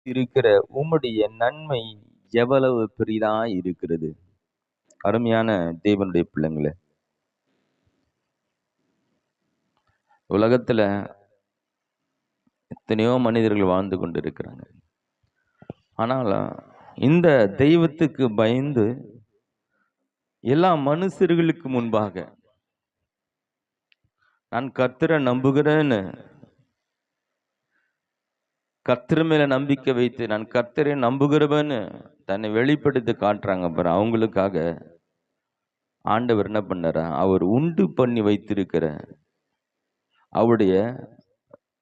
இருக்கிற உம்முடைய நன்மை எவ்வளவு பெரிதா இருக்கிறது. அருமையான தேவனுடைய பிள்ளைங்களே, உலகத்துல எத்தனையோ மனிதர்கள் வாழ்ந்து கொண்டிருக்கிறாங்க. ஆனால் இந்த தெய்வத்துக்கு பயந்து எல்லா மனுஷர்களுக்கு முன்பாக நான் கர்த்தரை நம்புகிறேன்னு, கர்த்தர் மேல நம்பிக்கை வைத்து நான் கர்த்தரை நம்புகிறவன்னு தன்னை வெளிப்படுத்தி காட்டுறாங்க பாரு. அவங்களுக்காக ஆண்டவர் என்ன பண்ணாரா, அவர் உண்டு பண்ணி வைத்திருக்கிற அவருடைய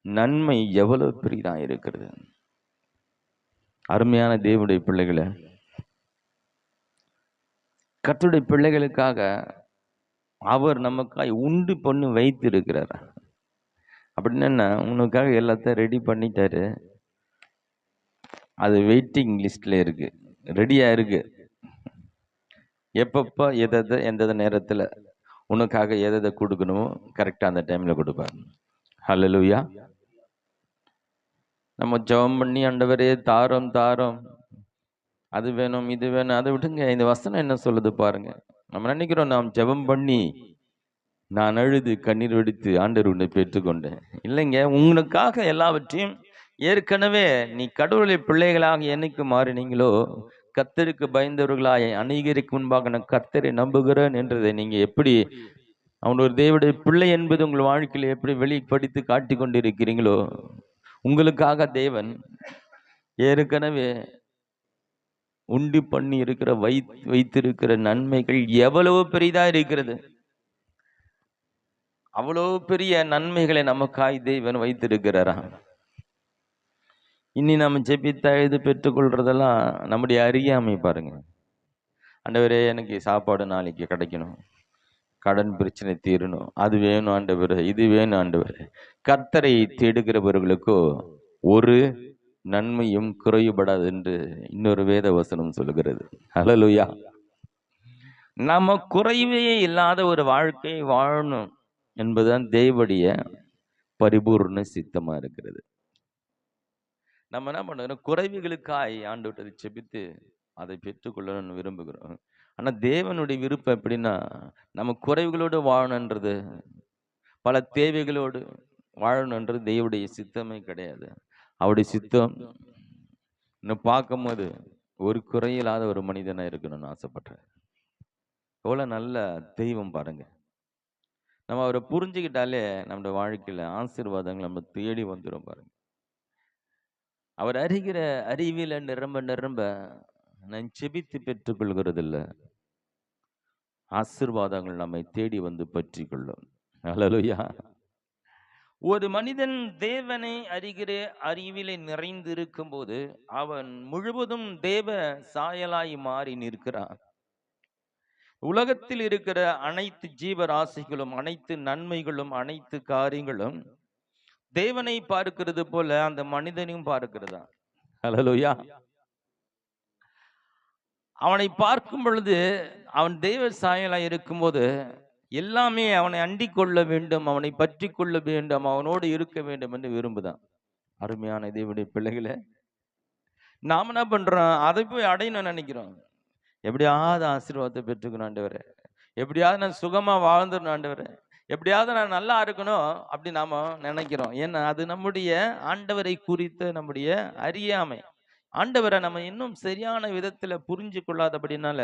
நன்மை எவ்வளவு பெரிதா இருக்கிறது. அருமையான தேவனுடைய பிள்ளைகளை, கர்த்தருடைய பிள்ளைகளுக்காக அவர் நமக்காய் உண்டு பண்ணி வைத்திருக்கிறார். அப்படின்னு என்ன, உனக்காக எல்லாத்தையும் ரெடி பண்ணிட்டாரு. அது வெயிட்டிங் லிஸ்ட்ல இருக்கு, ரெடியா இருக்கு. எப்பப்ப எதை எந்த நேரத்துல உனக்காக எதை கொடுக்கணுமோ கரெக்டா அந்த டைம்ல கொடுப்பார். ஹல்லேலூயா. நம்ம ஜெபம் பண்ணி ஆண்டவரே தாரும் தாரும், அது வேணும் இது வேணும், அதை விட்டுங்க. இந்த வசனம் என்ன சொல்லுது பாருங்க. நம்ம நினைக்கிறோம் நாம் ஜெபம் பண்ணி நான் அழுது கண்ணீர் வெடித்து ஆண்டவர் உன்னை பெற்றுக்கொண்டேன். இல்லைங்க, உங்களுக்காக எல்லாவற்றையும் ஏற்கனவே நீ கடவுளை பிள்ளைகளாக என்னைக்கு மாறினீங்களோ, கர்த்தருக்கு பயந்தவர்களாய் அநேகருக்கு முன்பாக நான் கர்த்தரை நம்புகிறேன் என்றதை நீங்க எப்படி அவன் ஒரு தேவனுடைய பிள்ளை என்பது உங்கள் வாழ்க்கையில் எப்படி வெளிப்படுத்தி காட்டி கொண்டிருக்கிறீங்களோ, உங்களுக்காக தேவன் ஏற்கனவே உண்டு பண்ணி இருக்கிற வைத்திருக்கிற நன்மைகள் எவ்வளவு பெரிதா இருக்கிறது. அவ்வளவு பெரிய நன்மைகளை நமக்காய் தேவன் வைத்திருக்கிறாரா. இனி நம்ம ஜெபித்த எழுது பெற்றுக்கொள்றதெல்லாம் நம்முடைய அறியாமை பாருங்க. ஆண்டவரே எனக்கு சாப்பாடு நாளைக்கு கிடைக்கணும், கடன் பிரச்சனை தீரணும், அது வேணும் ஆண்டவரே, இது வேணும் ஆண்டவரே. கர்த்தரை தேடுகிறவர்களுக்கோ ஒரு நன்மையும் குறைபடாது என்று இன்னொரு வேத வசனம் சொல்லுகிறது. ஹல்லேலூயா. நம்ம குறைவே இல்லாத ஒரு வாழ்க்கை வாழணும் என்பதுதான் தேவனுடைய பரிபூர்ண சித்தமா இருக்கிறது. நம்ம என்ன பண்ணுறோம், குறைவுகளுக்காய் ஆண்டவரை செபித்து அதை பெற்றுக்கொள்ளணும்னு விரும்புகிறோம். ஆனா தேவனுடைய விருப்பம் எப்படின்னா, நம்ம குறைவுகளோடு வாழணுன்றது, பல தேவைகளோடு வாழணுன்றது தேவனுடைய சித்தமே கிடையாது. அவருடைய சித்தம் இன்னும் பார்க்கும்போது ஒரு குறையில்லாத ஒரு மனிதனா இருக்கணும்னு ஆசைப்படுறேன். எவ்வளவு நல்ல தெய்வம் பாருங்க. நம்ம அவரை புரிஞ்சுக்கிட்டாலே நம்முடைய வாழ்க்கையில ஆசீர்வாதங்கள் நம்ம தேடி வந்துடும் பாருங்க. அவர் அறிகிற அறிவில நிரம்ப நிரம்ப நான் செபித்து பெற்றுக்கொள்கிறது இல்ல, ஆசீர்வாதங்கள் நம்மை தேடி வந்து பற்றி கொள்ளும். ஹல்லேலூயா. ஒரு மனிதன் தேவனை அறிகிற அறிவிலே நிறைந்து இருக்கும் போது அவன் முழுவதும் தேவ சாயலாய் மாறி நிற்கிறான். உலகத்தில் இருக்கிற அனைத்து ஜீவராசிகளும், அனைத்து நன்மைகளும், அனைத்து காரியங்களும் தேவனை பார்க்கிறது போல அந்த மனிதனையும் பார்க்கிறதா. ஹல்லேலூயா. அவனை பார்க்கும் பொழுது அவன் தெய்வ சாயலாய் இருக்கும்போது எல்லாமே அவனை அண்டிக் கொள்ள வேண்டும், அவனை பற்றி கொள்ள வேண்டும், அவனோடு இருக்க வேண்டும் என்று விரும்புதான். அருமையான தேவனுடைய பிள்ளைகளே, நாம என்ன பண்றோம், அதை போய் அடையணும்னு நினைக்கிறோம். எப்படியாவது ஆசீர்வாதத்தை பெற்றுக்கணும் ஆண்டவரே, எப்படியாவது நான் சுகமா வாழ்ந்துடணும் ஆண்டவரே, எப்படியாவது நான் நல்லா இருக்கணும் அப்படி நாம நினைக்கிறோம். ஏன்னா அது நம்முடைய ஆண்டவரை குறித்த நம்முடைய அறியாமை. ஆண்டவரை நம்ம இன்னும் சரியான விதத்துல புரிஞ்சு கொள்ளாதபடினால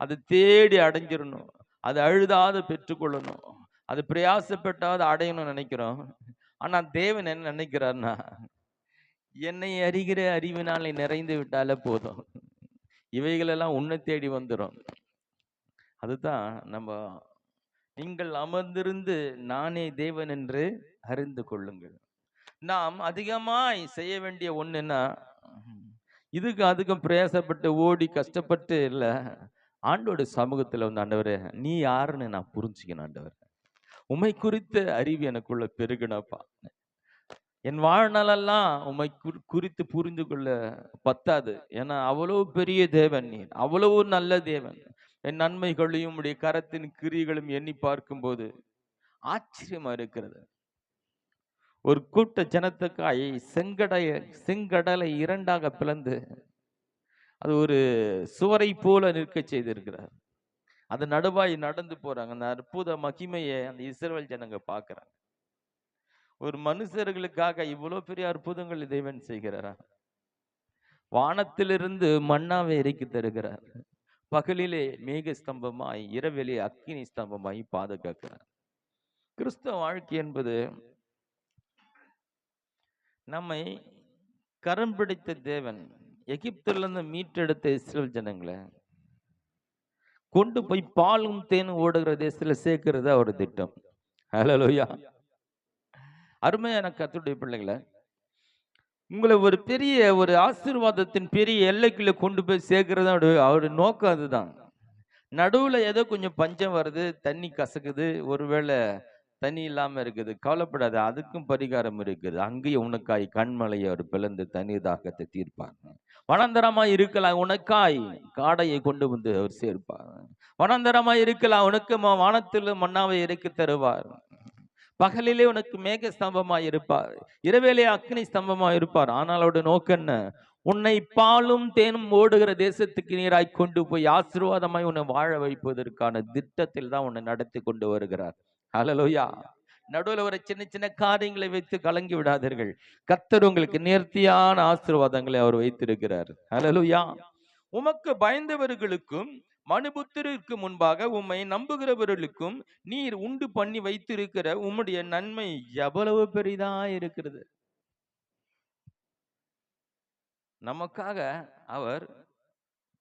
அது தேடி அடைஞ்சிடணும், அது அழுதாது பெற்றுக்கொள்ளணும், அது பிரயாசப்பட்டாவது அடையணும்னு நினைக்கிறோம். ஆனா தேவன் என்ன நினைக்கிறார்னா, என்னை அறிகிற அறிவினாலே நிறைந்து விட்டாலே போதும், இவைகளெல்லாம் உன்னை தேடி வந்துடும். அதுதான் நம்ம நீங்கள் அமர்ந்திருந்து நானே தேவன் என்று அறிந்து கொள்ளுங்கள். நாம் அதிகமாய் செய்ய வேண்டிய ஒண்ணுன்னா, இதுக்கு அதுக்கும் பிரயாசப்பட்டு ஓடி கஷ்டப்பட்டு இல்ல, ஆண்டோட சமூகத்துல வந்து ஆண்டவரே நீ யாருன்னு நான் புரிஞ்சுக்கணும் ஆண்டவர், உம்மை குறித்த அறிவு எனக்குள்ள பெருகணப்பா. என் வாழ்நாளெல்லாம் உம்மை குறித்து புரிந்து கொள்ள பத்தாது. ஏன்னா அவ்வளவு பெரிய தேவன் நீர், அவ்வளவு நல்ல தேவன். என் நன்மைகளையும் உடைய கரத்தின் கிரியைகளும் எண்ணி பார்க்கும்போது ஆச்சரியமா இருக்கிறது. ஒரு கூட்ட ஜனத்துக்காய் செங்கடலை இரண்டாக பிளந்து அது ஒரு சுவரை போல நிற்க செய்திருக்கிறார். அது நடுவாய் நடந்து போறாங்க. அந்த அற்புத மகிமையை அந்த இஸ்ரவேல் ஜனங்க பார்க்கறாங்க. ஒரு மனுஷர்களுக்காக இவ்வளவு பெரிய அற்புதங்கள் தேவன் செய்கிறாரா? வானத்திலிருந்து மன்னாவை இறக்கி தருகிறார். பகலிலே மேக ஸ்தம்பமாய், இரவிலே அக்கினி ஸ்தம்பமாய் பாதுகாக்கிறார். கிறிஸ்தவ வாழ்க்கை என்பது நம்மை கரம் பிடித்த தேவன் எகிப்திலிருந்து மீட்டெடுத்த இஸ்ரவேல் ஜனங்களை கொண்டு போய் பாலும் தேனும் ஓடுகிற தேசத்துல சேர்க்கிறது அவர் திட்டம். ஹல்லேலூயா. அருமையான கர்த்தருடைய பிள்ளைகளை, உங்களை ஒரு பெரிய ஒரு ஆசீர்வாதத்தின் பெரிய எல்லைக்குள்ள கொண்டு போய் சேர்க்கிறது அவருடைய நோக்கம். அதுதான். நடுவுல ஏதோ கொஞ்சம் பஞ்சம் வருது, தண்ணி கசக்குது, ஒருவேளை தண்ணி இல்லாம இருக்குது, கவலைப்படாது, அதுக்கும் பரிகாரம் இருக்குது. அங்கேயும் உனக்காய் கண்மலையை அவர் பிளந்து தண்ணீர் தாகத்தை தீர்ப்பார். வனாந்தரமாய் இருக்கலாம், உனக்காய் காடையை கொண்டு வந்து அவர் சேர்ப்பார். வனாந்தரமாய் இருக்கலாம், உனக்கு வானத்தில் மன்னாவை இறக்கி தருவார். பகலிலே உனக்கு மேக ஸ்தம்பமாய் இருப்பார், இரவேலே அக்னி ஸ்தம்பமாய் இருப்பார். ஆனால் அவருடைய நோக்கம் என்ன? உன்னை பாலும் தேனும் ஓடுகிற தேசத்துக்கு நீராய் கொண்டு போய் ஆசீர்வாதமாய் உன்னை வாழ வைப்பதற்கான திட்டத்தில் தான் உன்னை நடத்தி கொண்டு வருகிறார். ஹல்லேலூயா. நடுவில் ஒரு சின்ன சின்ன காரியங்களை வைத்து கலங்கி விடாதீர்கள். கர்த்தர் உங்களுக்கு நேர்த்தியான ஆசீர்வாதங்களை அவர் வைத்திருக்கிறார். ஹல்லேலூயா. உமக்கு பயந்தவர்களுக்கும் மனுபுத்திற்கு முன்பாக உம்மை நம்புகிறவர்களுக்கும் நீர் உண்டு பண்ணி வைத்திருக்கிற உம்முடைய நன்மை எவ்வளவு பெரிதா இருக்கிறது. நமக்காக அவர்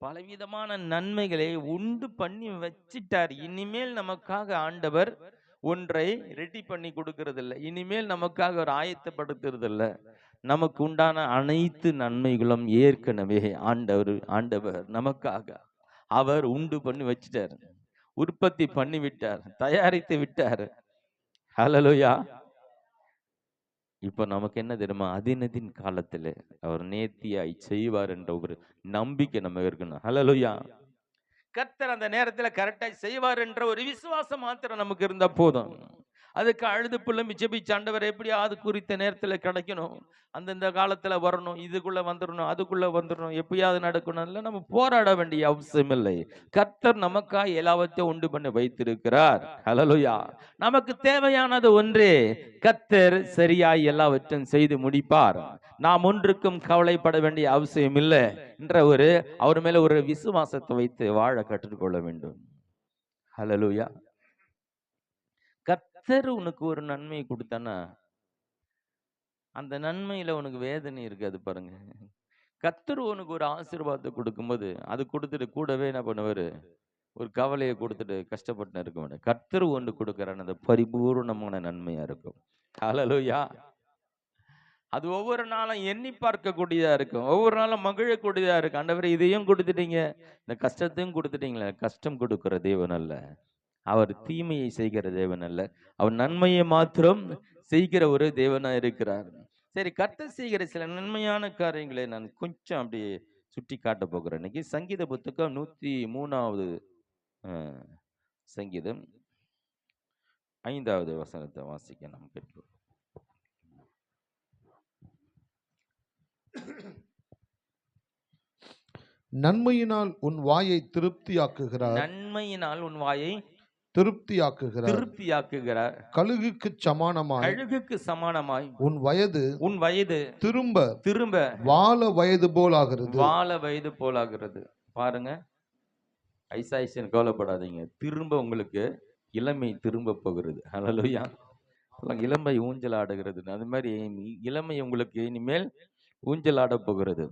பலவிதமான நன்மைகளை உண்டு பண்ணி வச்சிட்டார். இனிமேல் நமக்காக ஆண்டவர் ஒன்றை ரெடி பண்ணி கொடுக்கிறது இல்லை, இனிமேல் நமக்காக ஒரு ஆயத்தப்படுத்துறது இல்லை. நமக்கு உண்டான அனைத்து நன்மைகளும் ஏற்கனவே ஆண்டவர் நமக்காக அவர் உண்டு பண்ணி வச்சிட்டார், உற்பத்தி பண்ணி விட்டார், தயாரித்து விட்டார். ஹல்லேலூயா. இப்ப நமக்கு என்ன தெரியுமா? அதினதின் காலத்துல அவர் நேர்த்தியாய் செய்வார் என்ற ஒரு நம்பிக்கை நம்ம இருக்கணும். ஹல்லேலூயா. கர்த்தர் அந்த நேரத்துல கரெக்டா செய்வார் என்ற ஒரு விசுவாசம் மாத்திரம் நமக்கு இருந்தா போதும். அதுக்கு அழுது புள்ளம்பி ஜெபிச்சு, ஆண்டவர் எப்படியாவது குறித்த நேரத்துல கிடைக்கணும், அந்தந்த காலத்துல வரணும், இதுக்குள்ள வந்துடணும், அதுக்குள்ள வந்துடணும், எப்படியாவது நடக்கணும், இல்லை நம்ம போராட வேண்டிய அவசியம் இல்லை. கர்த்தர் நமக்காக எல்லாவற்றையும் உண்டு பண்ணி வைத்திருக்கிறார். ஹல்லேலூயா. நமக்கு தேவையானது ஒன்றே, கர்த்தர் சரியாய் எல்லாவற்றையும் செய்து முடிப்பார். நாம் ஒன்றுக்கும் கவலைப்பட வேண்டிய அவசியம் இல்லை என்ற ஒரு அவர் மேல ஒரு விசுவாசத்தை வைத்து வாழ கற்றுக்கொள்ள வேண்டும். ஹல்லேலூயா. கர்த்தர் உனக்கு ஒரு நன்மை கொடுத்தானா அந்த நன்மையில உனக்கு வேதனை இருக்காது பாருங்க. கர்த்தர் உனக்கு ஒரு ஆசீர்வாதத்தை கொடுக்கும்போது அது கொடுத்துட்டு கூடவே என்ன பண்ணுவாரு? ஒரு கவலையை கொடுத்துட்டு கஷ்டப்பட்டு இருக்க மாட்டேன். கர்த்தர் ஒன்று கொடுக்குறான், அந்த பரிபூர்ணமான நன்மையா இருக்கும். ஹல்லேலூயா. அது ஒவ்வொரு நாளும் எண்ணி பார்க்கக்கூடியதா இருக்கும், ஒவ்வொரு நாளும் மகிழக்கூடியதா இருக்கும். ஆண்டவரே இதையும் கொடுத்துட்டீங்க, இந்த கஷ்டத்தையும் கொடுத்துட்டீங்களே. கஷ்டம் கொடுக்கிற தேவன் அல்ல, அவர் தீமையை செய்கிற தேவன் அல்ல, அவர் நன்மையை மாத்திரம் செய்கிற ஒரு தேவனா இருக்கிறார். சரி, கர்த்தர் செய்கிற சில நன்மையான காரியங்களை நான் கொஞ்சம் அப்படியே சுட்டி காட்ட போகிறேன். இன்னைக்கு சங்கீத புத்தகம் 103வது சங்கீதம் 5வது வசனத்தை வாசிக்க நாம் கேட்போம். நன்மையினால் உன் வாயை திருப்தியாக்குகிறார், நன்மையினால் உன் வாயை திருப்தியாக்குகிறார். கழுகுக்கு சமானமாய் உன் வயது திரும்ப வாழ வயது போலாகிறது. பாருங்க, ஐசாய்சன் கவலைப்படாதீங்க, திரும்ப உங்களுக்கு இளமை திரும்ப போகிறது. ஹல்லேலூயா. இளமை ஊஞ்சல் ஆடுகிறது, அது மாதிரி இளமை உங்களுக்கு இனிமேல் ஊஞ்சல் ஆட போகிறது.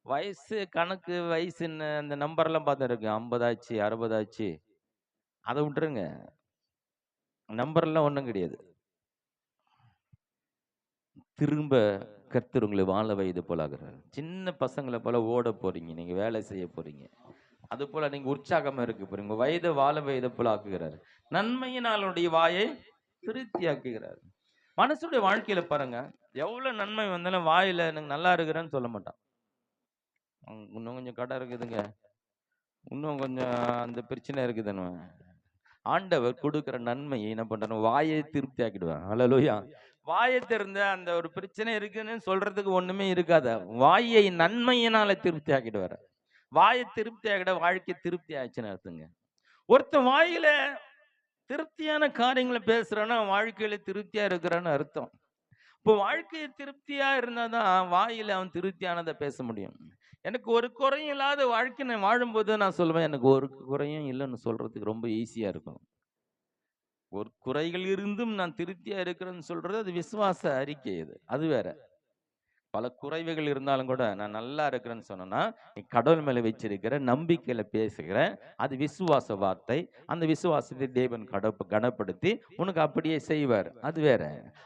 வயசு கணக்கு, வயசுன்னு அந்த நம்பர்லாம் பார்த்துருக்கு, 50 ஆச்சு 60 ஆச்சு, அதை விட்டுருங்க. நம்பர்லாம் ஒன்றும் கிடையாது. திரும்ப கர்த்தர் உங்களை வாழ வயது போலாகிறார். சின்ன பசங்களை போல ஓட போறீங்க, நீங்க வேலை செய்ய போறீங்க, அது போல நீங்க உற்சாகமா இருக்க போறீங்க. வயது வாழ வயது போல ஆக்குகிறார். நன்மையினாலுடைய வாயை திருப்தியாக்குகிறார். மனசுடைய வாழ்க்கையில பாருங்க, எவ்வளவு நன்மை வந்தாலும் வாயில எனக்கு நல்லா இருக்கிறேன்னு சொல்ல மாட்டான். இன்னும் கொஞ்சம் கடை இருக்குதுங்க, இன்னும் கொஞ்சம் அந்த பிரச்சனை இருக்குதுன்னு ஆண்டவர் கொடுக்கிற நன்மையை என்ன பண்றாரு? வாயை திருப்தி ஆக்கிடுவான். ஹல்லேலூயா. வாயை திறந்த அந்த ஒரு பிரச்சனை இருக்குன்னு சொல்றதுக்கு ஒண்ணுமே இருக்காத. வாயை நன்மையினால திருப்தி ஆக்கிடுவார். வாயை திருப்தி ஆகிட வாழ்க்கை திருப்தி ஆச்சுன்னு அர்த்தங்க. ஒருத்தன் வாயில திருப்தியான காரியங்களை பேசுறான்னா வாழ்க்கையில திருப்தியா இருக்கிறான்னு அர்த்தம். இப்போ வாழ்க்கையை திருப்தியா இருந்தாதான் வாயில அவன் திருப்தியானதை பேச முடியும். எனக்கு ஒரு குறையும் இல்லாத வாழ்க்கை நான் வாழும்போது நான் சொல்லுவேன், எனக்கு ஒரு குறையும் இல்லைன்னு சொல்றதுக்கு ரொம்ப ஈஸியா இருக்கும். ஒரு குறைகள் இருந்தும் நான் திருப்தியா இருக்கிறேன்னு சொல்றது அது விசுவாச அறிக்கை. அது வேற. பல குறைவுகள் இருந்தாலும் கூட நான் நல்லா இருக்கிறேன்னு சொன்னா நீ கடவுள் மேல வச்சிருக்கிற நம்பிக்கையில பேசுகிற அது விசுவாச வார்த்தை. அந்த விசுவாசத்தை தேவன் கனப்படுத்தி உனக்கு அப்படியே செய்வார். அது வேற.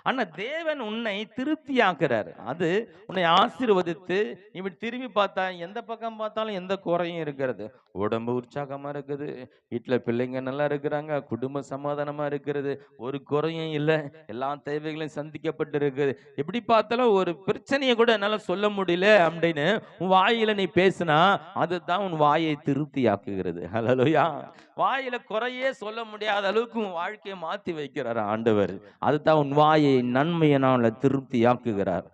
ஆனா தேவன் உன்னை திருப்தியாக்குறார். அது உன்னை ஆசீர்வதித்து இப்படி திரும்பி பார்த்தா எந்த பக்கம் பார்த்தாலும் எந்த குறையும் இருக்கிறது. உடம்பு உற்சாகமா இருக்குது, வீட்டுல பிள்ளைங்க நல்லா இருக்கிறாங்க, குடும்ப சமாதானமா இருக்கிறது, ஒரு குறையும் இல்லை, எல்லா தேவைகளையும் சந்திக்கப்பட்டு இருக்குது. எப்படி பார்த்தாலும் ஒரு பிரச்சனையை கூட என்னால சொல்ல முடியல அப்படின்னு உன் வாயில நீ பேசினா அதுதான் உன் வாயை திருப்தி ஆக்குகிறது. ஹல்லேலூயா. வாயில குறையே சொல்ல முடியாத அளவுக்கு உன் வாழ்க்கையை மாத்தி வைக்கிறார் ஆண்டவர். அதுதான் உன் வாயை நன்மையினால திருப்தி ஆக்குகிறார்.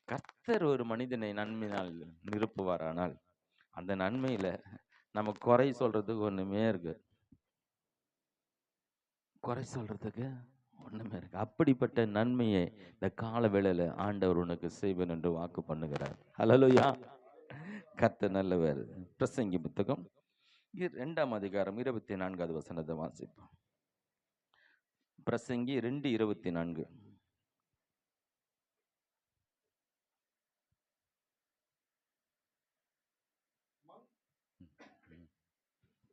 கர்த்தர் ஒரு மனிதனை நன்மையினால் நிரப்புவாரானால் அந்த நன்மையில நம்ம குறை சொல்றதுக்கு ஒண்ணுமே இருக்கு. குறை சொல்றதுக்கு ஒண்ணுமே இருக்கு. அப்படிப்பட்ட நன்மையை இந்த கால வேளையில ஆண்டவர் உனக்கு செய்வேன் என்று வாக்கு பண்ணுகிறார். ஹல்லேலூயா. கர்த்தர் நல்லவர். பிரசங்கி புத்தகம் 2ஆம் அதிகாரம் 24வது வசனத்தை வாசிப்போம். பிரசங்கி 2:24.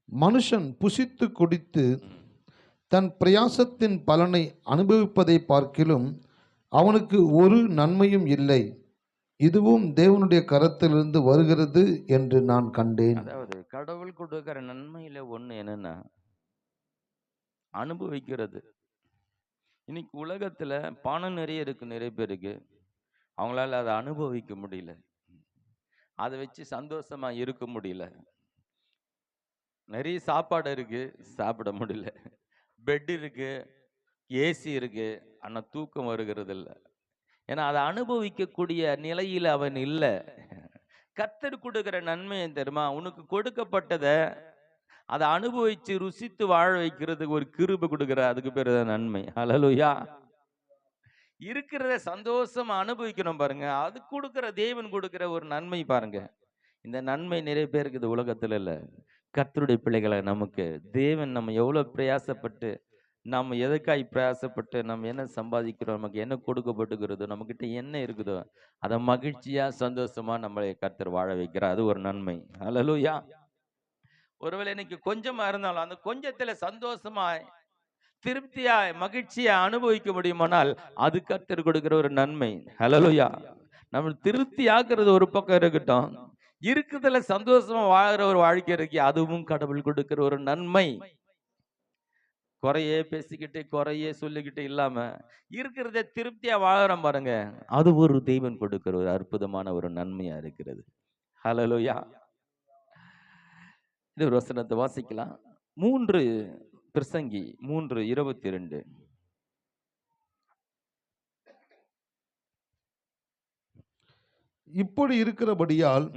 மனுஷன் புசித்து குடித்து தன் பிரயாசத்தின் பலனை அனுபவிப்பதை பார்க்கிலும் அவனுக்கு ஒரு நன்மையும் இல்லை, இதுவும் தேவனுடைய கரத்திலிருந்து வருகிறது என்று நான் கண்டேன். அதாவது கடவுள் கொடுக்கிற நன்மையில ஒண்ணு என்னன்னா அனுபவிக்கிறது. இன்னைக்கு உலகத்துல பணம் நிறைய இருக்கு, நிறைய பேருக்கு அவங்களால அதை அனுபவிக்க முடியல, அதை வச்சு சந்தோஷமா இருக்க முடியல. நிறைய சாப்பாடு இருக்கு, சாப்பிட முடியல. பெட் இருக்கு, ஏசி இருக்கு, ஆனா தூக்கம் வருகிறது இல்லை. ஏன்னா அதை அனுபவிக்கக்கூடிய நிலையில் அவன் இல்லை. கர்த்தர் கொடுக்கிற நன்மை தெரியுமா? உனக்கு கொடுக்கப்பட்டதை அதை அனுபவிச்சு ருசித்து வாழ வைக்கிறதுக்கு ஒரு கிருபை கொடுக்கிற, அதுக்கு பேர் நன்மை. ஹல்லேலூயா. இருக்கிறத சந்தோஷமா அனுபவிக்கணும் பாருங்க, அது கொடுக்கிற தேவன் கொடுக்கிற ஒரு நன்மை பாருங்க. இந்த நன்மை நிறைய பேருக்கு இந்த உலகத்துல இல்ல. கர்த்தருடைய பிள்ளைகளை நமக்கு தேவன் நம்ம எவ்வளவு பிரயாசப்பட்டு, நம்ம எதுக்காய் பிரயாசப்பட்டு நம்ம என்ன சம்பாதிக்கிறோம், நமக்கு என்ன கொடுக்கப்பட்டுக்கிறதோ, நம்ம கிட்ட என்ன இருக்குதோ அதை மகிழ்ச்சியா சந்தோஷமா நம்மளை கர்த்தர் வாழ வைக்கிறார். அது ஒரு நன்மை. ஹல்லேலூயா. ஒருவேளை இன்னைக்கு கொஞ்சமா இருந்தாலும் அந்த கொஞ்சத்துல சந்தோஷமா திருப்தியா மகிழ்ச்சியா அனுபவிக்க முடியுமானால் அது கர்த்தர் கொடுக்கிற ஒரு நன்மை. ஹல்லேலூயா. நம்ம திருப்தி ஆக்குறது ஒரு பக்கம் இருக்கட்டும், இருக்குதுல சந்தோஷமா வாழற ஒரு வாழ்க்கை இருக்கு, அதுவும் கடவுள் கொடுக்கிற ஒரு நன்மை. குறையே பேசிக்கிட்டு குறையே சொல்லிக்கிட்டு இல்லாம இருக்கிறத திருப்தியா வாழறோம் பாருங்க, அது ஒரு தெய்வன் கொடுக்கிற ஒரு அற்புதமான ஒரு நன்மையா இருக்கிறது. ஹல்லேலூயா. இது ஒரு வசனத்தை வாசிக்கலாம். 3 பிரசங்கி 3:22. இப்படி இருக்கிறபடியால்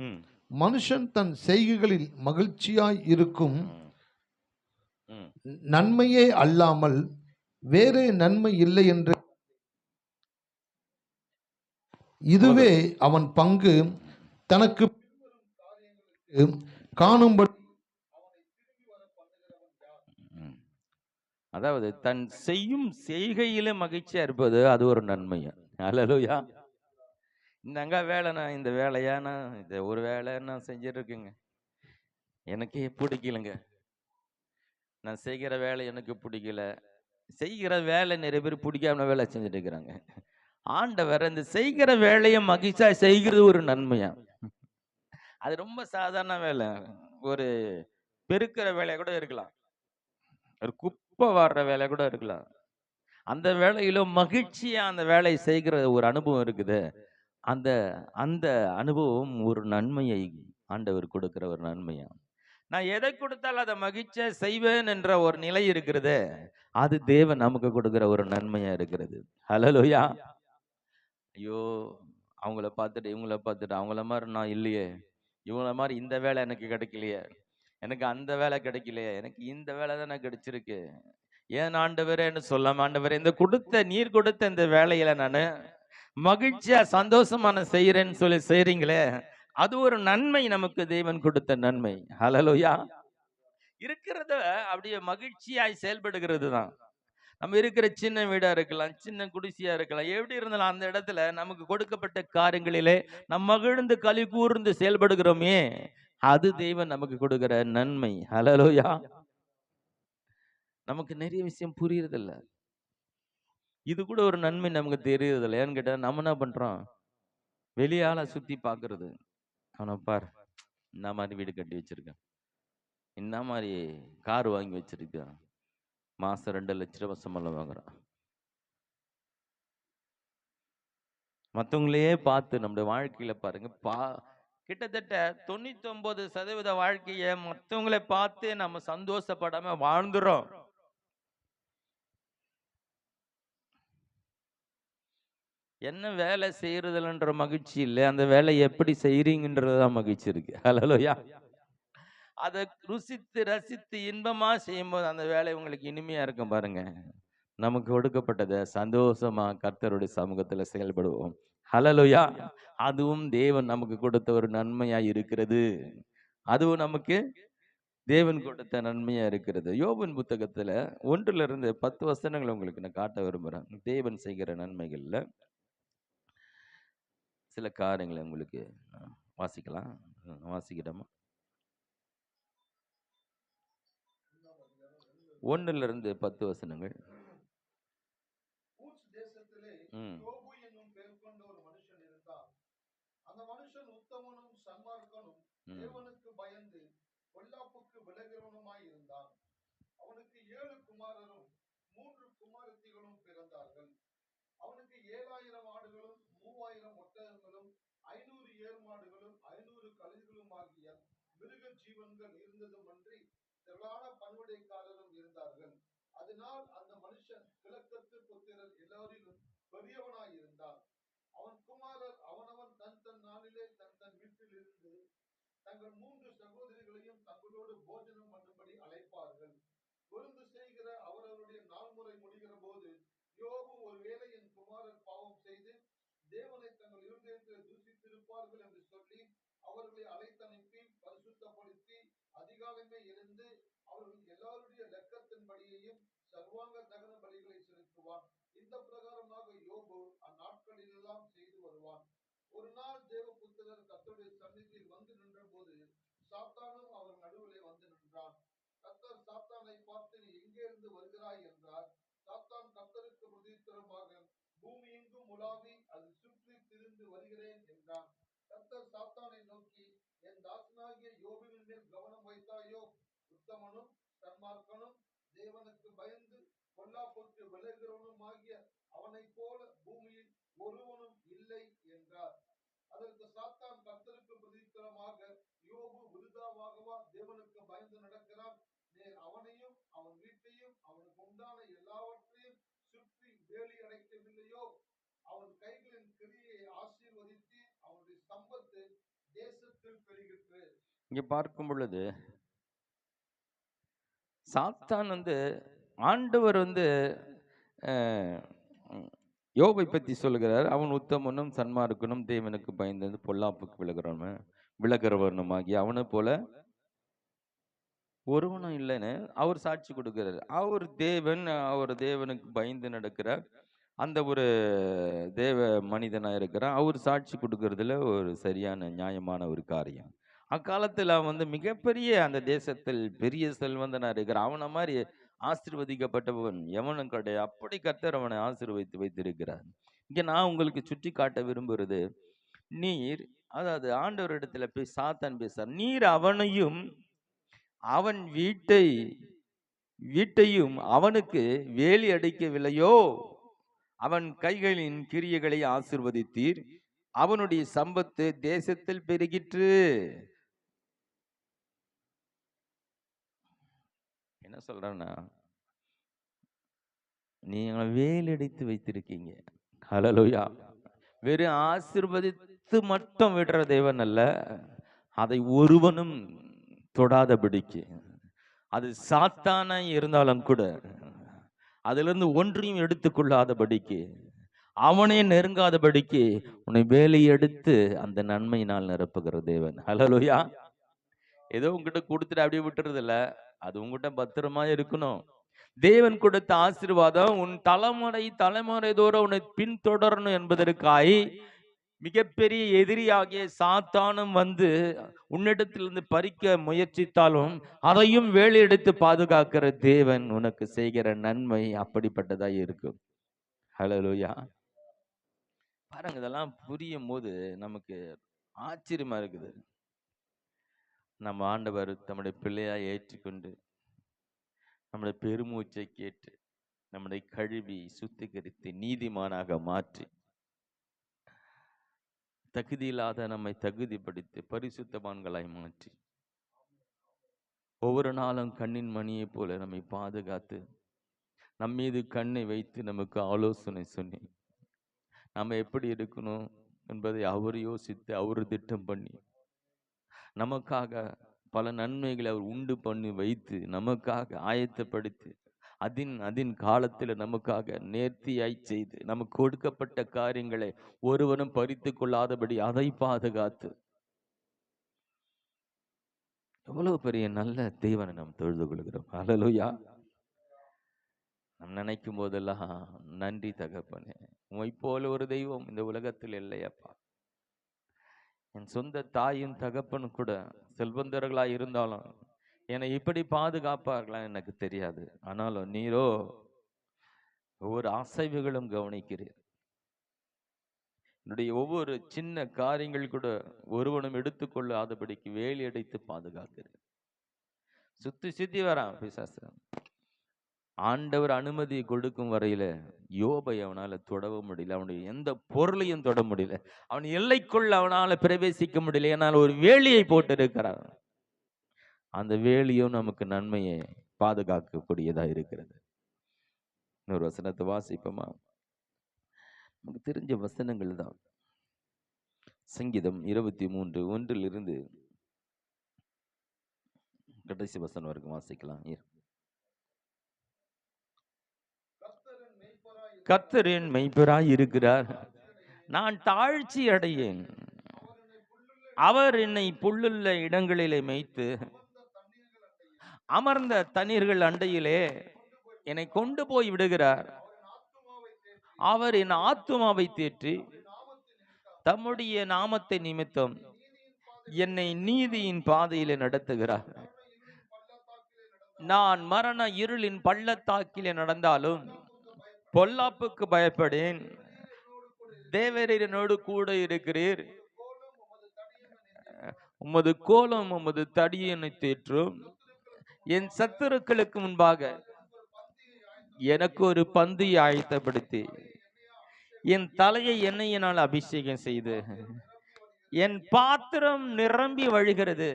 மனுஷன் தன் செய்கைகளில் மகிழ்ச்சியாய் இருக்கும் நன்மையே அல்லாமல் வேறே நன்மை இல்லை என்று இதுவே அவன் பங்கு தனக்கு காணும்படி. அதாவது தன் செய்யும் செய்கையில மகிழ்ச்சியா இருப்பது அது ஒரு நன்மை. ஹல்லேலூயா. இந்தங்க வேலை, நான் இந்த வேலையா நான் இந்த ஒரு வேலை நான் செஞ்சுட்டு இருக்கேங்க, எனக்கு பிடிக்கலங்க, நான் செய்கிற வேலை எனக்கு பிடிக்கல. செய்கிற வேலை நிறைய பேர் பிடிக்காம வேலை செஞ்சுட்டு இருக்கிறாங்க. ஆண்டவர் இந்த செய்கிற வேலையை மகிழ்ச்சியா செய்கிறது ஒரு நன்மையா. அது ரொம்ப சாதாரண வேலை, ஒரு பெருக்கிற வேலையா கூட இருக்கலாம், ஒரு குப்பை வாடுற வேலை கூட இருக்கலாம். அந்த வேலையில மகிழ்ச்சியா அந்த வேலையை செய்கிற ஒரு அனுபவம் இருக்குது. அந்த அந்த அனுபவம் ஒரு நன்மையை ஆண்டவர் கொடுக்கிற ஒரு நன்மையா. நான் எதை கொடுத்தாலும் அதை மகிழ்ச்சியா செய்வேன் என்ற ஒரு நிலை இருக்கிறது. அது தேவன் நமக்கு கொடுக்கிற ஒரு நன்மையா இருக்கிறது. ஹல்லேலூயா. ஐயோ, அவங்கள பார்த்துட்டு இவங்கள பார்த்துட்டு அவங்கள மாதிரி நான் இல்லையே, இவங்கள மாதிரி இந்த வேலை எனக்கு கிடைக்கலையே, எனக்கு அந்த வேலை கிடைக்கலையே, எனக்கு இந்த வேலை தானே கிடைச்சிருக்கு, ஏன் ஆண்டவரேன்னு சொல்லாம, ஆண்டவரே இந்த நீர் கொடுத்த இந்த வேலையில நானு மகிழ்ச்சியா சந்தோஷமா நான் செய்யறேன்னு சொல்லி செய்றீங்களே, அது ஒரு நன்மை, நமக்கு தேவன் கொடுத்த நன்மை. ஹல்லேலூயா. இருக்கிறத அப்படியே மகிழ்ச்சியாய் செயல்படுகிறது தான். நம்ம இருக்கிற சின்ன வீடா இருக்கலாம், சின்ன குடிசையா இருக்கலாம், எப்படி இருந்தாலும் அந்த இடத்துல நமக்கு கொடுக்கப்பட்ட காரியங்களிலே நம் மகிழ்ந்து களி கூர்ந்து செயல்படுகிறோமே, அது தேவன் நமக்கு கொடுக்கிற நன்மை. ஹல்லேலூயா. நமக்கு நிறைய விஷயம் புரியறதில்ல. இது கூட ஒரு நன்மை நமக்கு தெரியறதில்ல. ஏன்னு கேட்டா நம்ம என்ன பண்றோம், வெளியால சுத்தி பாக்குறது. அவனை பார், இந்த மாதிரி வீடு கட்டி வச்சிருக்கான், இந்த மாதிரி கார் வாங்கி வச்சிருக்கான், மாசம் 2 லட்சம் சம்பளம் வாங்குறான். மற்றவங்களையே பார்த்து நம்முடைய வாழ்க்கையில பாருங்க, கிட்டத்தட்ட 99% வாழ்க்கைய மற்றவங்களை பார்த்து நம்ம சந்தோஷப்படாம வாழ்ந்துறோம். என்ன வேலை செய்யறதுலன்ற மகிழ்ச்சி இல்லை, அந்த வேலையை எப்படி செய்யறீங்கன்றதுதான் மகிழ்ச்சி இருக்கு. ஹல்லேலூயா. அதை ருசித்து ரசித்து இன்பமா செய்யும்போது அந்த வேலை உங்களுக்கு இனிமையா இருக்கும். பாருங்க, நமக்கு கொடுக்கப்பட்டதை சந்தோஷமா கர்த்தருடைய சமூகத்துல செயல்படுவோம். ஹல்லேலூயா. அதுவும் தேவன் நமக்கு கொடுத்த ஒரு நன்மையா இருக்கிறது. அதுவும் நமக்கு தேவன் கொடுத்த நன்மையா இருக்கிறது. யோபின் புத்தகத்துல 1-10 வசனங்களை உங்களுக்கு நான் காட்ட விரும்புறேன். தேவன் செய்கிற நன்மைகள்ல சில காரியங்களை உங்களுக்கு வாசிக்கலாம். வாசிக்கிட்டோமா? 1-10 வசனங்கள். தேசத்திலே ம் யோபு என்னும் பெயர் கொண்ட ஒரு மனுஷன் இருந்தான். அந்த மனுஷன் உத்தமனும் சன்மார்க்கனும் ம் தேவனுக்கு பயந்து பொல்லாப்புக்கு விலகிறவனுமாய் இருந்தான். அவனுக்கு 7 குமாரரும் 3 குமாரத்திகளும் பிறந்தார்கள். அவனுக்கு 7,000 ஆடுகளும் 3,000 ஒட்டகங்களும் 500 ஏர் மாடுகளும் 500 கழுகுகளும் ஆகிய மிருக ஜீவன்கள் இருந்ததுமன்றி திரளான பன்முடைக்காரரும் இருந்தார்கள். அதனால் அந்த மனுஷன் கிழக்கத்து புத்திரர் எல்லாரிலும் பெரியவனாய் இருந்தான். அவன் குமாரர் அவனவன் தன் தன் நாளிலே தன் தன் வீட்டில் இருந்து தங்கள் 3 சகோதரிகளையும் தங்களோடு போஜனம் பண்ணும்படி அழைப்பார்கள். விருந்து செய்கிற அவரவருடைய நாள்முறை முடிகிற போது, யோபு ஒருவேளை என் குமாரர் பாவம் செய்து தேவனை தங்கள் இருதயத்தில் தூஷித்திருப்பார்கள் என்று சொல்லி அவர்களை அழைத்தனுப்பி பரிசுத்தப்படுத்தி அதிகாலமே எழுந்து அவர்கள் எல்லாருடைய லெக்கத்தின்படியையும் சர்வாங்க தகன பலிகளை செலுத்துவான். இந்த பிரகாரமாக யோபு அந்நாட்களில் எல்லாம் செய்து வருவான். ஒரு நாள் தேவபுத்திரர் கர்த்தருடைய சந்நிதியில் வந்து நின்ற போது சாத்தானும் அவர் நடுவிலே வந்து நின்றான். கர்த்தர் சாத்தானை பார்த்து, நீ எங்கே இருந்து வருகிறாய் என்றார். சாத்தான் கர்த்தருக்கு பிரதியுத்தரமாக, பூமி எங்கும் உலாவி அது சுற்றி திரிந்து வருகிறேன் என்றான். கர்த்தர் சாத்தானை நோக்கி, என் தாசனாகிய யோபுவின் மேல் கவனம் வைத்தாயோ? உத்தமனும் சன்மார்க்கனும் தேவனுக்கு பயந்து பொல்லாப்புக்கு விலகிறவனும் ஆகிய அவனை போல பூமியில் ஒருவனும் இல்லை என்றார். அதற்கு சாத்தான் கர்த்தருக்கு பிரதியுத்தரமாக, யோபு விருதாவாகவா தேவனுக்கு பயந்து நடக்கிறான்? நீர் அவனையும் அவன் வீட்டையும் அவனுக்கு உண்டான எல்லாவற்றையும் சுற்றி வேலி அடைக்கவில்லையோ? அவன் கைகளின் கிரியை ஆசீர்வதித்து அவனுடைய சம்பத்து தேசத்தில் பெருகிற்று. இங்க பார்க்கும் பொழுது சாத்தான் ஆண்டவர் யோபை பத்தி சொல்லுகிறார். அவன் உத்தமனும் சன்மார்க்கனும் தேவனுக்கு பயந்து பொல்லாப்புக்கு விலகிறவனுமாகி அவனை போல ஒருவனும் இல்லைன்னு அவர் சாட்சி கொடுக்கிறார். அவர் தேவனுக்கு பயந்து நடக்கிற அந்த ஒரு தேவ மனிதனா இருக்கிறார். அவர் சாட்சி கொடுக்கறதுல ஒரு சரியான நியாயமான ஒரு காரியம். அக்காலத்துல மிகப்பெரிய அந்த தேசத்தில் பெரிய செல்வந்தனா இருக்கிறான். அவனை மாதிரி ஆசீர்வதிக்கப்பட்டவன் எவனும் கிடையாது. அப்படி கர்த்தர் அவனை ஆசீர்வதித்து வைத்திருக்கிறார். இங்க நான் உங்களுக்கு சுட்டி காட்ட விரும்புறது, நீர் அதாவது ஆண்டவர் இடத்துல போய் சாத்தான் பேசுறார். நீர் அவனையும் அவன் வீட்டையும் அவனுக்கு வேலி அடைக்கவில்லையோ? அவன் கைகளின் கிரியைகளை ஆசீர்வதித்தீர், அவனுடைய சம்பத்து தேசத்தில் பெருகிற்று. என்ன சொல்றேன்னா, நீங்க வேலெடுத்து வைத்திருக்கீங்க. ஹalleluya. வெறும் ஆசீர்வதித்து மட்டும் விடுற தேவன் அல்ல, அதை ஒருவனும் தொடாதபடிக்கு, அது சாத்தானா இருந்தாலும் கூட அதிலிருந்து ஒன்றையும் எடுத்துக்கொள்ளாதபடிக்கு, அவனே நெருங்காதபடிக்கு உன்னை வேலை எடுத்து அந்த நன்மையினால் நிரப்புகிற தேவன். ஹalleluya. ஏதோ உங்ககிட்ட கொடுத்துட்டு அப்படியே விட்டுறது இல்ல, அது உங்ககிட்ட பத்திரமா இருக்கணும். தேவன் கொடுத்த ஆசீர்வாதம் உன் தலைமுறை தலைமுறை தோறும் உன்னை பின்தொடரணும் என்பதற்காய் மிகப்பெரிய எதிரியாகிய சாத்தானும் வந்து உன்னிடத்திலிருந்து பறிக்க முயற்சித்தாலும் அதையும் வேலையெடுத்து பாதுகாக்கிற தேவன் உனக்கு செய்கிற நன்மை அப்படிப்பட்டதா இருக்கும். ஹalleluya. பாருங்க, இதெல்லாம் புரியும் போது நமக்கு ஆச்சரியமா இருக்குது. நம்ம ஆண்டவர் தம்முடைய பிள்ளையாய் ஏற்றுக்கொண்டு நம்முடைய பெருமூச்சை கேட்டு நம்முடைய கழுவி சுத்திகரித்து நீதிமானாக மாற்றி தகுதியில்லாத நம்மை தகுதிப்படுத்தி பரிசுத்தவான்களாய் மாற்றி ஒவ்வொரு நாளும் கண்ணின் மணியை போல நம்மை பாதுகாத்து நம் மீது கண்ணை வைத்து நமக்கு ஆலோசனை சொல்லி நம்ம எப்படி இருக்கணும் என்பதை அவர் யோசித்து அவர் திட்டம் பண்ணி நமக்காக பல நன்மைகளை அவர் உண்டு பண்ணி வைத்து நமக்காக ஆயத்தப்படுத்தி அதின் காலத்தில் நமக்காக நேர்த்தியாய் செய்து நமக்கு கொடுக்கப்பட்ட காரியங்களை ஒருவனும் பறித்து கொள்ளாதபடி அதை பாதுகாத்து எவ்வளவு பெரிய நல்ல தேவனை நாம் தொழுது கொள்கிறோம். ஹalleluya. நாம் நினைக்கும் போதெல்லாம் நன்றி தகப்பனே, உம்மை போல ஒரு தெய்வம் இந்த உலகத்தில் இல்லையப்பா. என் சொந்த தாயும் தகப்பனும் கூட செல்வந்தர்களாய் இருந்தாலும் என்னை இப்படி பாதுகாப்பார்களா எனக்கு தெரியாது. ஆனாலும் நீரோ ஒவ்வொரு அசைவுகளும் கவனிக்கிறீர். என்னுடைய ஒவ்வொரு சின்ன காரியங்கள் கூட ஒருவனும் எடுத்துக்கொள்ளாதபடிக்கு வேலி அடைத்து பாதுகாக்கிறீர். சுத்தி சுத்தி வரான் பிசாசு. ஆண்டவர் அனுமதி கொடுக்கும் வரையில யோபை அவனால தொடவும் முடியல. அவனுடைய எந்த பொருளையும் தொட முடியல. அவன் எல்லைக்குள்ள அவனால பிரவேசிக்க முடியல. ஏன்னால் ஒரு வேலியை போட்டு இருக்கிறான். அந்த வேலியும் நமக்கு நன்மையை பாதுகாக்கக்கூடியதா இருக்கிறது. இன்னொரு வசனத்தை வாசிப்போமா? நமக்கு தெரிஞ்ச வசனங்கள் தான். சங்கீதம் 23:1 கடைசி வசனம் வரைக்கும் வாசிக்கலாம். கர்த்தரின் மெய்ப்பராய் இருக்கிறார், நான் தாழ்ச்சி அடையேன். அவர் என்னை புல்லுள்ள இடங்களிலே மேய்த்து அமர்ந்த தண்ணீர்கள் அண்டையிலே என்னை கொண்டு போய் விடுகிறார். அவர் என் ஆத்துமாவை தேற்றி தம்முடைய நாமத்தை நிமித்தம் என்னை நீதியின் பாதையிலே நடத்துகிறார். நான் மரண இருளின் பள்ளத்தாக்கிலே நடந்தாலும் பொல்லாப்புக்கு பயப்படேன். தேவரீர் என்னோடு கூட இருக்கிறீர். உமது கோலம் உமது தடியை என்னை தேற்றும். என் சத்துருக்களுக்கு முன்பாக எனக்கு ஒரு பந்தியை ஆயத்தப்படுத்தி என் தலையை எண்ணெயினால் அபிஷேகம் செய்து என் பாத்திரம் நிரம்பி வழிகிறது.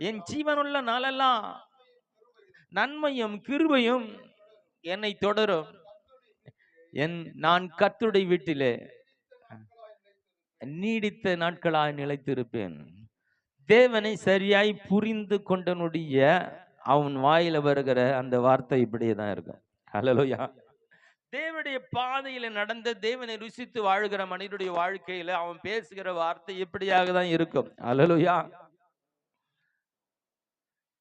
என் ஜீவனுள்ள நாளெல்லாம் நன்மையும் கிருபையும் என்னை தொடரும். நான் கர்த்தருடைய வீட்டிலே நீடித்த நாட்களாய் நிலைத்திருப்பேன். தேவனை சரியாய் புரிந்து கொண்டனுடைய அவன் வாயில வருகிற அந்த வார்த்தை இப்படியே தான் இருக்கும். ஹல்லேலூயா. தேவனுடைய பாதையில நடந்த தேவனை ருசித்து வாழ்கிற மனிதனுடைய வாழ்க்கையில அவன் பேசுகிற வார்த்தை இப்படியாக தான் இருக்கும். ஹல்லேலூயா.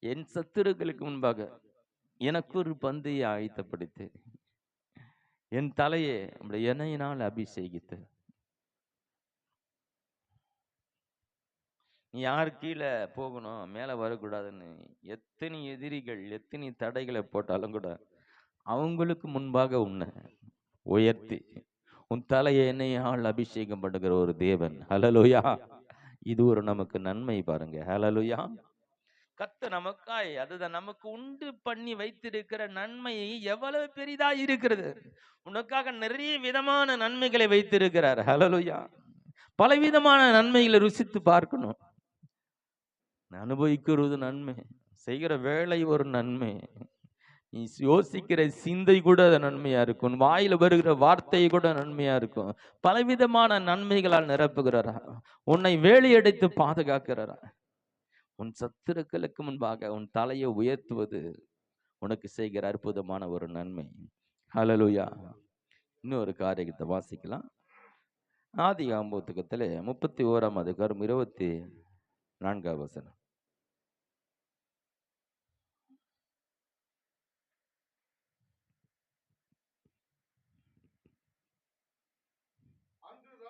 என் சத்துருக்களுக்கு முன்பாக எனக்கு ஒரு பந்தியை ஆயத்தப்படுத்தி என் தலையை எண்ணெயினால் அபிஷேகித்து. நீ யார் கீழே போகணும் மேலே வரக்கூடாதுன்னு எத்தனை எதிரிகள் எத்தனை தடைகளை போட்டாலும் கூட அவங்களுக்கு முன்பாக உன்னை உயர்த்தி உன் தலையை எண்ணெயால் அபிஷேகம் பண்ணுகிற ஒரு தேவன். ஹல்லேலூயா. இது ஒரு நமக்கு நன்மை பாருங்க. ஹல்லேலூயா. கர்த்தர் நமக்காய் அதுதான் நமக்கு உண்டு பண்ணி வைத்திருக்கிற நன்மை எவ்வளவு பெரிதா இருக்கிறது. உனக்காக நிறைய விதமான நன்மைகளை வைத்திருக்கிறார். ஹல்லேலூயா. பலவிதமான நன்மைகளை ருசித்து பார்க்கணும். அனுபவிக்கிறது நன்மை, செய்கிற வேலை ஒரு நன்மை. நீ யோசிக்கிற சிந்தை கூட அது நன்மையா இருக்கும். உன் வாயில வருகிற வார்த்தை கூட நன்மையா இருக்கும். பலவிதமான நன்மைகளால் நிரப்புகிறாரா. உன்னை வேலியடைத்து பாதுகாக்கிறாரா. உன் சத்துருக்களுக்கு முன்பாக உன் தலையை உயர்த்துவது உனக்கு செய்கிற அற்புதமான ஒரு நன்மை. ஹல்லேலூயா. இன்னொரு காரியத்தை வாசிக்கலாம். ஆதியாகமம் புத்தகத்திலே 31ஆம் அதிகாரம் 24ஆம் வசனம். அன்று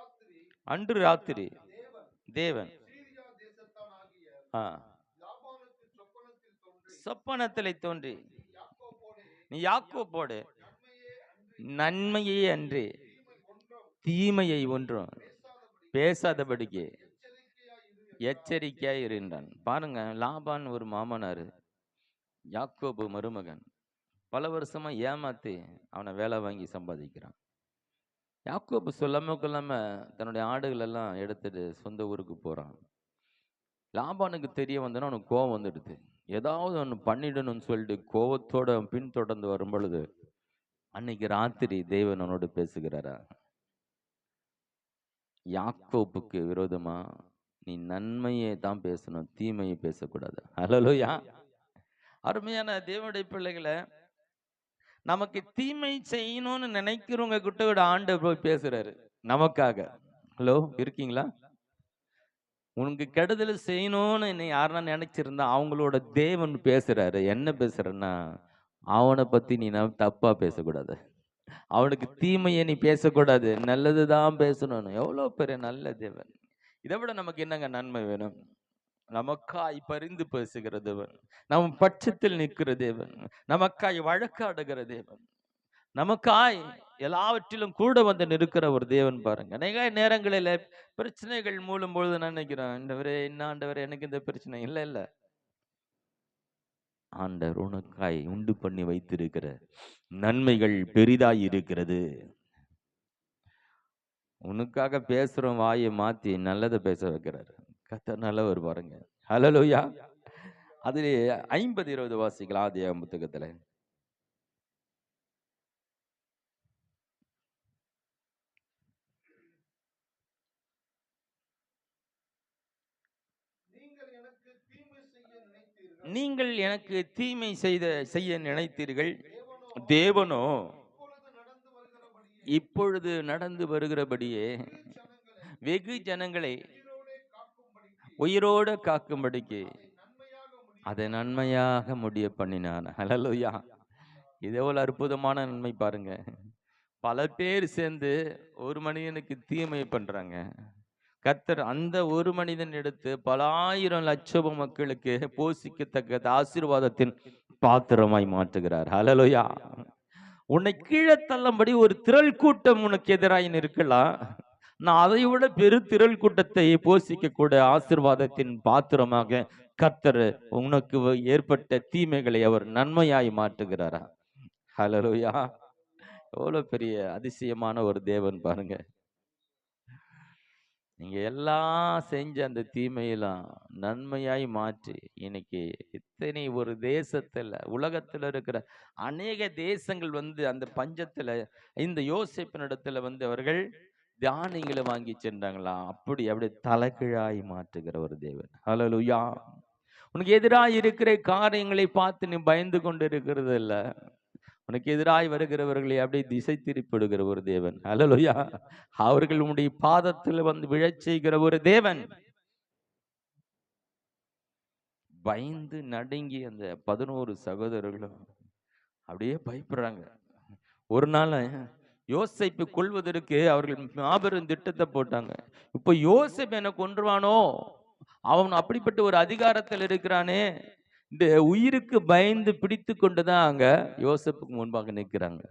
அன்று ராத்திரி ராத்திரி தேவன் தேவன் சீரியா தேசத்தானாகிய ஆ, லாபானுக்கு சொப்பனத்தில் தோன்றி சொப்பனத்திலே தோன்றி யாக்கோபோடே நீ யாக்கோபோடு நன்மையே நன்மையே அன்றி அன்றி தீமை தீமையை ஒன்றும் ஒன்றும் பேசாதபடி பேசாதபடிக்கு எச்சரிக்கையாய் இரு எச்சரிக்கையாய் இருந்தான். பாருங்க, லாபான் ஒரு மாமனாரு, யாக்கோபு மருமகன். பல வருஷமா ஏமாத்தி அவனை வேலை வாங்கி சம்பாதிக்கிறான். யாக்கோபு சொல்லாம கொள்ளாம தன்னுடைய ஆடுகள் எல்லாம் எடுத்துட்டு சொந்த ஊருக்கு போறான். லாபானுக்கு தெரிய வந்தோன்னா அவனுக்கு கோவம் வந்துடுது. ஏதாவது ஒன்று பண்ணிடணும்னு சொல்லிட்டு கோவத்தோட அவன் பின்தொடர்ந்து வரும் பொழுது அன்னைக்கு ராத்திரி தேவன் அவனோடு பேசுகிறாரா. யாக்கோப்புக்கு விரோதமா நீ நன்மையை தான் பேசணும், தீமையை பேசக்கூடாது. ஹல்லேலூயா. அருமையான தேவனுடைய பிள்ளைகளை, நமக்கு தீமை செய்யணும்னு நினைக்கிறவங்க கிட்ட விட ஆண்டவர் போய் பேசுறாரு நமக்காக. ஹலோ, இருக்கீங்களா? உனக்கு கெடுதல் செய்யணும்னு என்னை யாருன்னா நினைச்சிருந்தா அவங்களோட தேவன் பேசுறாரு. என்ன பேசுறேன்னா, அவனை பத்தி நீ தப்பா பேசக்கூடாது, அவனுக்கு தீமையை நீ பேசக்கூடாது, நல்லதுதான் பேசணும். எவ்வளவு பெரிய நல்ல தேவன்! இதை விட நமக்கு என்னங்க நன்மை வேணும்? நமக்காய் பரிந்து பேசுகிற தேவன், நம் பட்சத்தில் நிற்கிற தேவன், நமக்காய் வழக்காடுகிற தேவன், நமக்காய் எல்லாவற்றிலும் கூட வந்து நிற்கிற ஒரு தேவன். பாருங்க, அநேக நேரங்களில் பிரச்சனைகள் மூலம் பொழுது நினைக்கிறேன், ஆண்டவரே என்ன ஆண்டவரே எனக்கு இந்த பிரச்சனை இல்லை. இல்ல, ஆண்டவர் உனக்காய் உண்டு பண்ணி வைத்திருக்கிற நன்மைகள் பெரிதாய் இருக்கிறது. உனக்காக பேசுறோம், வாயை மாத்தி நல்லதை பேச வைக்கிறாரு. கர்த்தர் நல்லவர். பாருங்க, ஹல்லேலூயா. அதிலே 50-20 வாசிக்கலாம் ஆதியாகமம் புத்தகத்துல. நீங்கள் எனக்கு தீமை செய்ய நீங்கள் எனக்கு தீமை செய்ய நினைத்தீர்கள். நினைத்தீர்கள், தேவனோ தேவனோ இப்பொழுது நடந்து வருகிறபடியே இப்பொழுது நடந்து வருகிறபடியே வெகு வெகு ஜனங்களை ஜனங்களை உயிரோடே உயிரோடு காக்கும்படிக்கு காக்கும்படிக்கு அதை அதை நன்மையாக முடிய நன்மையாக முடிய பண்ணினான். ஹல்லேலூயா. இது எவ்வளவு அற்புதமான நன்மை பாருங்க. பல பேர் சேர்ந்து ஒரு மனிதனுக்கு தீமை பண்றாங்க. கர்த்தர் அந்த ஒரு மனிதன் எடுத்து பல ஆயிரம் லட்சம் மக்களுக்கு போஷிக்கத்தக்க ஆசீர்வாதத்தின் பாத்திரமாய் மாற்றுகிறார். ஹல்லேலூயா. உன்னை கீழே தள்ளும்படி ஒரு திரள் கூட்டம் உனக்கு எதிராய் நிற்கலாம். நான் அதை விட பெரு திரள் கூட்டத்தை போஷிக்க கூட ஆசீர்வாதத்தின் பாத்திரமாக கர்த்தர் உனக்கு ஏற்பட்ட தீமைகளை அவர் நன்மையாய் மாற்றுகிறாரா. ஹல்லேலூயா. எவ்வளவு பெரிய அதிசயமான ஒரு தேவன் பாருங்க. நீங்க எல்லாம் செஞ்ச அந்த தீமையெல்லாம் நன்மையாய் மாற்றி இன்னைக்கு இத்தனை ஒரு தேசத்துல, உலகத்துல இருக்கிற அநேக தேசங்கள் வந்து அந்த பஞ்சத்துல இந்த யோசேப்பினிடத்துல வந்து அவர்கள் தானியங்களை வாங்கி சென்றாங்களா. அப்படி தலைகீழாய் மாற்றுகிற ஒரு தேவன். ஹல்லேலூயா. உனக்கு எதிராக இருக்கிற காரியங்களை பார்த்து நீ பயந்து கொண்டு இருக்கிறது இல்ல, உனக்கு எதிராய் வருகிறவர்களை அப்படியே திசை திருப்பிடுகிற ஒரு தேவன். ஹல்லேலூயா. அவர்கள் உன்னுடைய பாதத்தில் வந்து விழச் செய்கிற ஒரு தேவன். பயந்து நடுங்கி அந்த 11 சகோதரர்களும் அப்படியே பயப்படுறாங்க. ஒரு நாள் யோசேப்பை கொல்வதற்கு அவர்கள் மாபெரும் திட்டத்தை போட்டாங்க. இப்ப யோசேப் என்ன கொன்றுவானோ, அவன் அப்படிப்பட்ட ஒரு அதிகாரத்தில் இருக்கிறானே, இந்த உயிருக்கு பயந்து பிடித்து கொண்டுதான் அங்க யோசேப்புக்கு முன்பாக நிற்கிறாங்க.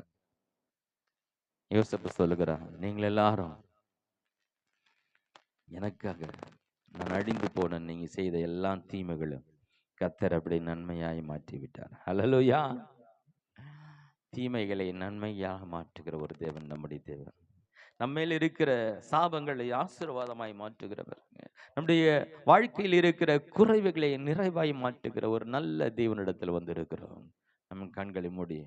யோசேப்பு சொல்லுகிறான், நீங்கள் எல்லாரும் எனக்காக நான் அழிந்து போன நீங்க செய்த எல்லா தீமைகளும் கர்த்தர் அப்படி நன்மையாய் மாற்றி விட்டார். ஹல்லேலூயா. தீமைகளை நன்மையாக மாற்றுகிற ஒரு தேவன் நம்முடைய தேவன். நம்மேல் இருக்கிற சாபங்களை ஆசீர்வாதமாய் மாற்றுகிறவர், நம்முடைய வாழ்க்கையில் இருக்கிற குறைவுகளை நிறைவாய் மாற்றுகிற ஒரு நல்ல தேவனிடத்தில் வந்து இருக்கிறோம். நம்ம கண்களை மூடி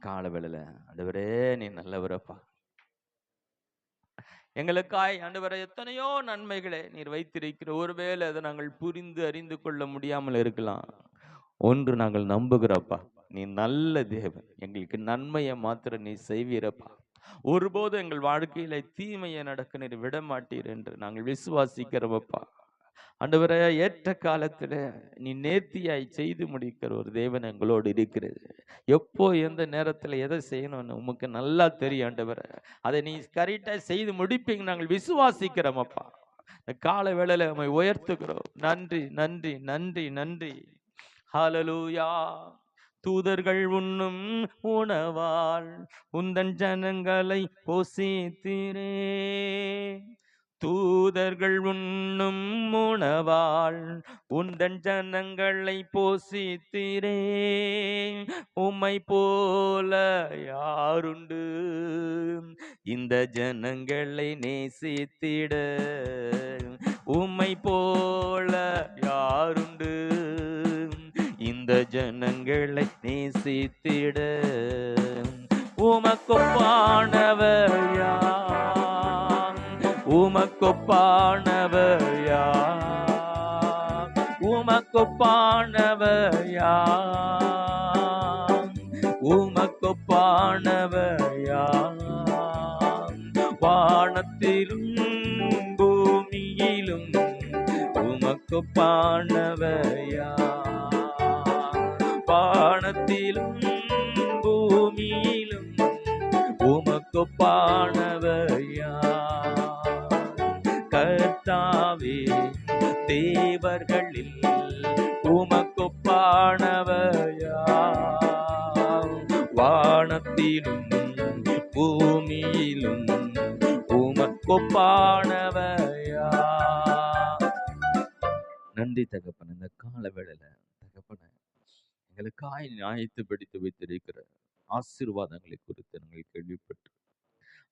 கால வேளையில, ஆண்டவரே நீ நல்லவரப்பா, எங்களுக்காய் ஆண்டவரே எத்தனையோ நன்மைகளை நீர் வைத்திருக்கிற. ஒருவேளை அதை நாங்கள் புரிந்து அறிந்து கொள்ள முடியாமல் இருக்கலாம். ஒன்று நாங்கள் நம்புகிறப்பா, நீ நல்ல தேவன், எங்களுக்கு நன்மையை மாத்திரம் நீ செய்வீரப்பா. ஒருபோதும் எங்கள் வாழ்க்கையில தீமையை நடக்க நீர் விட மாட்டீர் என்று நாங்கள் விசுவாசிக்கிறோமப்பா. ஆண்டவரே, ஏற்ற காலத்துல நீ நேர்த்தியாய் செய்து முடிக்கிற ஒரு தேவன் எங்களோடு இருக்கிறது. எப்போ எந்த நேரத்துல எதை செய்யணும்னு உமக்கு நல்லா தெரியும் ஆண்டவரே. அதை நீ கரெக்டா செய்து முடிப்பீங்க நாங்கள் விசுவாசிக்கிறோம் அப்பா. இந்த கால வேளையில உம்மை உயர்த்துகிறோம். நன்றி நன்றி நன்றி நன்றி. ஹalleluya. தூதர்கள் உண்ணும் உணவால் உந்தன் ஜனங்களை போஷித்தீரே. தூதர்கள் உண்ணும் உணவால் உந்தன் ஜனங்களை போஷித்தீரே. உம்மை போல யாருண்டு இந்த ஜனங்களை நேசித்திட? உம்மை போல யாருண்டு இந்த ஜனங்களை நேசித்திட? உமக்கொப்பானவர் யார்? உமக்கொப்பானவர் யார்? உமக்கொப்பானவர் யார்? உமக்கொப்பானவர் யார்? வானத்திலும் பூமியிலும் உமக்கொப்பானவர் யார்? வானத்திலும் பூமியிலும் உமக்கொப்பானவர் யார்? கர்த்தாவே, தேவர்களில் உமக்கொப்பானவர் யார்? வானத்திலும் பூமியிலும் உமக்கொப்பானவர் யார்? நன்றி தகப்பன். இந்த கால வேளையில தகப்பன எங்களுக்காய் நியாயத்து படித்து வைத்திருக்கிற ஆசீர்வாதங்களை குறித்து நாங்கள் கேள்விப்பட்டு,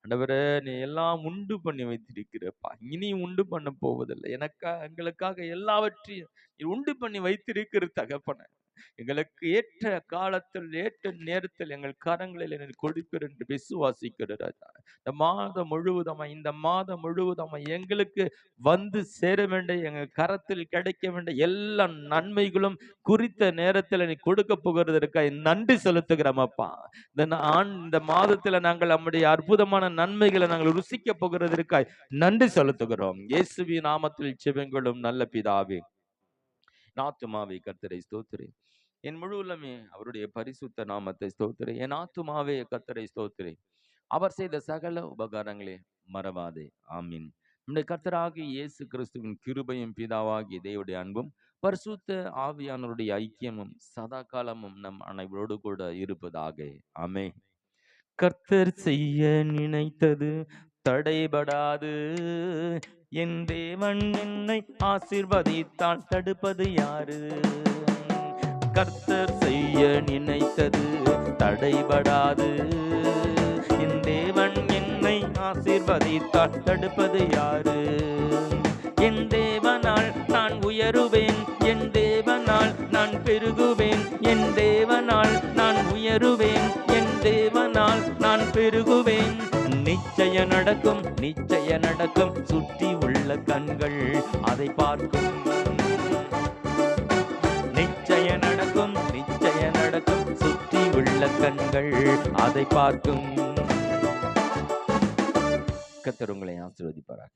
ஆண்டவரே நீ எல்லாம் உண்டு பண்ணி வைத்திருக்கிறப்பா, இனி உண்டு பண்ண போவதில்லை. எங்களுக்காக எல்லாவற்றையும் நீ உண்டு பண்ணி வைத்திருக்கிற தகப்பன, எங்களுக்கு ஏற்ற காலத்தில் ஏற்ற நேரத்தில் எங்கள் கரங்களில் நீ கொடுப்பீர் என்று விசுவாசிக்கிற ராஜா. இந்த மாதம் முழுவதும் எங்களுக்கு வந்து சேர வேண்டிய, எங்கள் கரத்தில் கிடைக்க வேண்டிய எல்லா நன்மைகளும் குறித்த நேரத்தில் நீ கொடுக்க போகிறதற்காக நன்றி செலுத்துகிறோம் அப்பா. இந்த மாதத்துல நாங்கள் நம்முடைய அற்புதமான நன்மைகளை நாங்கள் ருசிக்க போகிறதற்காக நன்றி செலுத்துகிறோம். இயேசுவின் நாமத்தில் ஜெபங்களும் நல்ல பிதாவே. ஆத்துமாவே கர்த்தரை ஸ்தோத்திரி, என் முழு உள்ளமே அவருடைய பரிசுத்த நாமத்தை ஸ்தோத்திரி. என் ஆத்துமாவே கர்த்தரை ஸ்தோத்திரி, அவர் செய்த சகல உபகாரங்களே மறவாதே. ஆமீன். நம்முடைய கர்த்தராகிய இயேசு கிறிஸ்துவின் கிருபையும் பிதாவாகிய தேவனுடைய அன்பும் பரிசுத்த ஆவியானவருடைய ஐக்கியமும் சதா காலமும் நம் அனைவரோடு கூட இருப்பதாக. ஆமென். கர்த்தர் செய்ய நினைத்தது தடைபடாது, என் தேவன் என்னை ஆசீர்வதித்தால் தடுப்பது யாரு? கர்த்தர் செய்ய நினைத்தது தடைபடாது, என் தேவன் என்னை ஆசீர்வதித்தால் தடுப்பது யாரு? என் தேவனால் நான் உயருவேன், என் தேவனால் நான் பெருகுவேன், என் தேவனால் நான் உயருவேன், என் தேவனால் நான் பெருகுவேன். நிச்சய நடக்கும், நிச்சய நடக்கும், சுற்றி உள்ள கண்கள் அதை பார்க்கும். நிச்சய நடக்கும், நிச்சய நடக்கும், சுற்றி உள்ள கண்கள் அதை பார்க்கும். கர்த்தர் உங்களை ஆசீர்வதிப்பாராக.